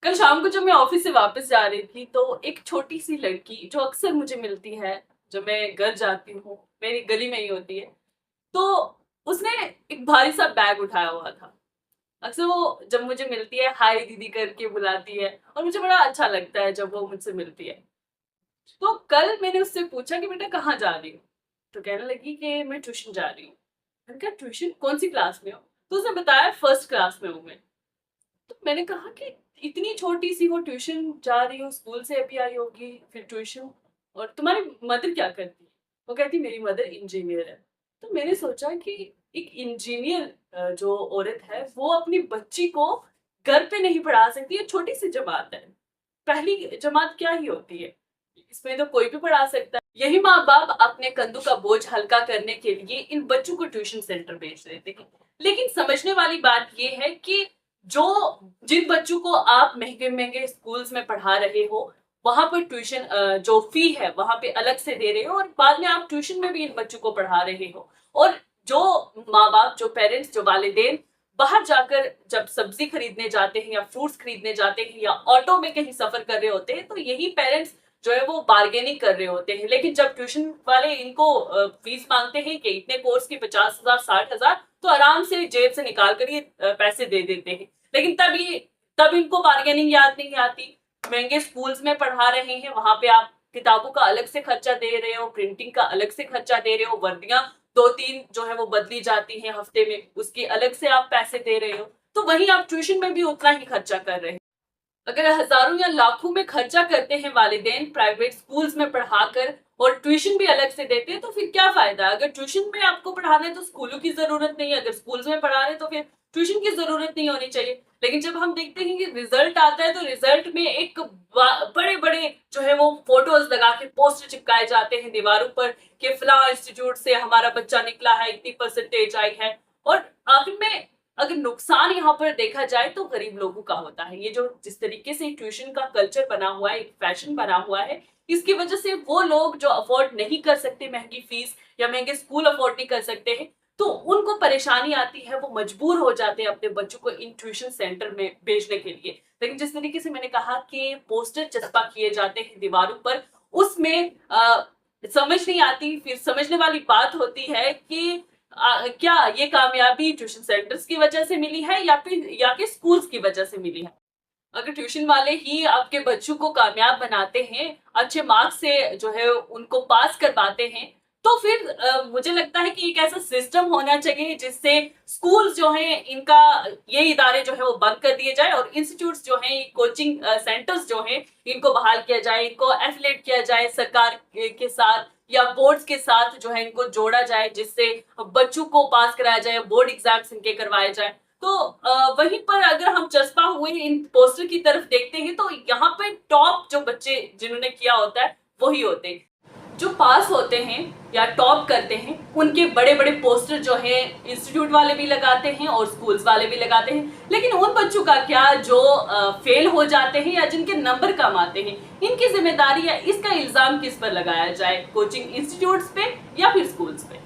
कल शाम को जब मैं ऑफिस से वापस जा रही थी तो एक छोटी सी लड़की जो अक्सर मुझे मिलती है, जब मैं घर जाती हूँ, मेरी गली में ही होती है, तो उसने एक भारी सा बैग उठाया हुआ था। अक्सर वो जब मुझे मिलती है हाय दीदी करके बुलाती है और मुझे बड़ा अच्छा लगता है जब वो मुझसे मिलती है। तो कल मैंने उससे पूछा कि बेटा कहाँ जा रही हो? तो कहने लगी कि मैं ट्यूशन जा रही हूँ। मैंने कहा ट्यूशन कौन सी क्लास में हो? तो उसने बताया फर्स्ट क्लास में हूँ मैं। तो मैंने कहा कि इतनी छोटी सी हो, ट्यूशन जा रही हो, स्कूल से अभी आई होगी, फिर ट्यूशन, और तुम्हारी मदर क्या करती है? वो कहती मेरी मदर इंजीनियर है। तो मैंने सोचा कि एक इंजीनियर जो औरत है वो अपनी बच्ची को घर पे नहीं पढ़ा सकती। ये छोटी सी जमात है, पहली जमात क्या ही होती है, इसमें तो कोई भी पढ़ा सकता है। यही माँ बाप अपने कंधों का बोझ हल्का करने के लिए इन बच्चों को ट्यूशन सेंटर भेज देते हैं। लेकिन समझने वाली बात यह है कि जो जिन बच्चों को आप महंगे महंगे स्कूल्स में पढ़ा रहे हो, वहां पर ट्यूशन जो फी है वहां पे अलग से दे रहे हो, और बाद में आप ट्यूशन में भी इन बच्चों को पढ़ा रहे हो। और जो माँ बाप, जो पेरेंट्स, जो वालिदैन बाहर जाकर जब सब्जी खरीदने जाते हैं या फ्रूट्स खरीदने जाते हैं या ऑटो में कहीं सफर कर रहे होते हैं, तो यही पेरेंट्स जो है वो बार्गेनिंग कर रहे होते हैं। लेकिन जब ट्यूशन वाले इनको फीस मांगते हैं कि इतने कोर्स की 50,000 60,000, तो आराम से जेब से निकाल कर ये पैसे दे देते हैं। लेकिन तब इनको बार्गेनिंग याद नहीं आती। महंगे स्कूल्स में पढ़ा रहे हैं, वहां पे आप किताबों का अलग से खर्चा दे रहे हो, प्रिंटिंग का अलग से खर्चा दे रहे हो, वर्दियां 2-3 जो है वो बदली जाती हैं हफ्ते में, उसके अलग से आप पैसे दे रहे हो। तो वहीं आप ट्यूशन में भी उतना ही खर्चा कर रहे हैं। अगर हजारों या लाखों में खर्चा करते हैं वालिदैन प्राइवेट स्कूल्स में पढ़ाकर, और ट्यूशन भी अलग से देते हैं, तो फिर क्या फायदा? अगर ट्यूशन में आपको पढ़ाना है तो स्कूलों की जरूरत नहीं है, अगर स्कूल्स में पढ़ा रहे हैं तो फिर ट्यूशन की जरूरत नहीं होनी चाहिए। लेकिन जब हम देखते हैं कि रिजल्ट आता है, तो रिजल्ट में एक बड़े बड़े जो है वो फोटोज लगा के पोस्टर चिपकाए जाते हैं दीवारों पर कि फला इंस्टीट्यूट से हमारा बच्चा निकला है, इतनी परसेंटेज आई है। और आखिर में अगर नुकसान यहाँ पर देखा जाए तो गरीब लोगों का होता है। ये जो जिस तरीके से ट्यूशन का कल्चर बना हुआ है, एक फैशन बना हुआ है, इसकी वजह से वो लोग जो अफोर्ड नहीं कर सकते महंगी फीस, या महंगे स्कूल अफोर्ड नहीं कर सकते हैं, तो उनको परेशानी आती है, वो मजबूर हो जाते हैं अपने बच्चों को इन ट्यूशन सेंटर में भेजने के लिए। लेकिन जिस तरीके से मैंने कहा कि पोस्टर चस्पा किए जाते हैं दीवारों पर, उसमें समझ नहीं आती। फिर समझने वाली बात होती है कि क्या ये कामयाबी ट्यूशन सेंटर्स की वजह से मिली है या फिर स्कूल्स की वजह से मिली है? अगर ट्यूशन वाले ही आपके बच्चों को कामयाब बनाते हैं, अच्छे मार्क्स से जो है उनको पास करवाते हैं, तो फिर मुझे लगता है कि एक ऐसा सिस्टम होना चाहिए जिससे स्कूल्स जो हैं इनका, ये इदारे जो है वो बंद कर दिए जाए, और इंस्टीट्यूट्स जो हैं, कोचिंग सेंटर्स जो हैं, इनको बहाल किया जाए, इनको एफिलेट किया जाए सरकार के साथ या बोर्ड्स के साथ, जो है इनको जोड़ा जाए, जिससे बच्चों को पास कराया जाए, बोर्ड एग्जाम्स इनके करवाए जाए। तो वहीं पर अगर हम चस्पा हुए इन पोस्टर की तरफ देखते हैं, तो यहाँ पे टॉप जो बच्चे जिन्होंने किया होता है वही होते हैं। जो पास होते हैं या टॉप करते हैं, उनके बड़े बड़े पोस्टर जो है इंस्टीट्यूट वाले भी लगाते हैं और स्कूल्स वाले भी लगाते हैं। लेकिन उन बच्चों का क्या जो फेल हो जाते हैं या जिनके नंबर कम आते हैं, इनकी जिम्मेदारी या इसका इल्जाम किस पर लगाया जाए? कोचिंग इंस्टीट्यूट्स पे या फिर स्कूल्स पे?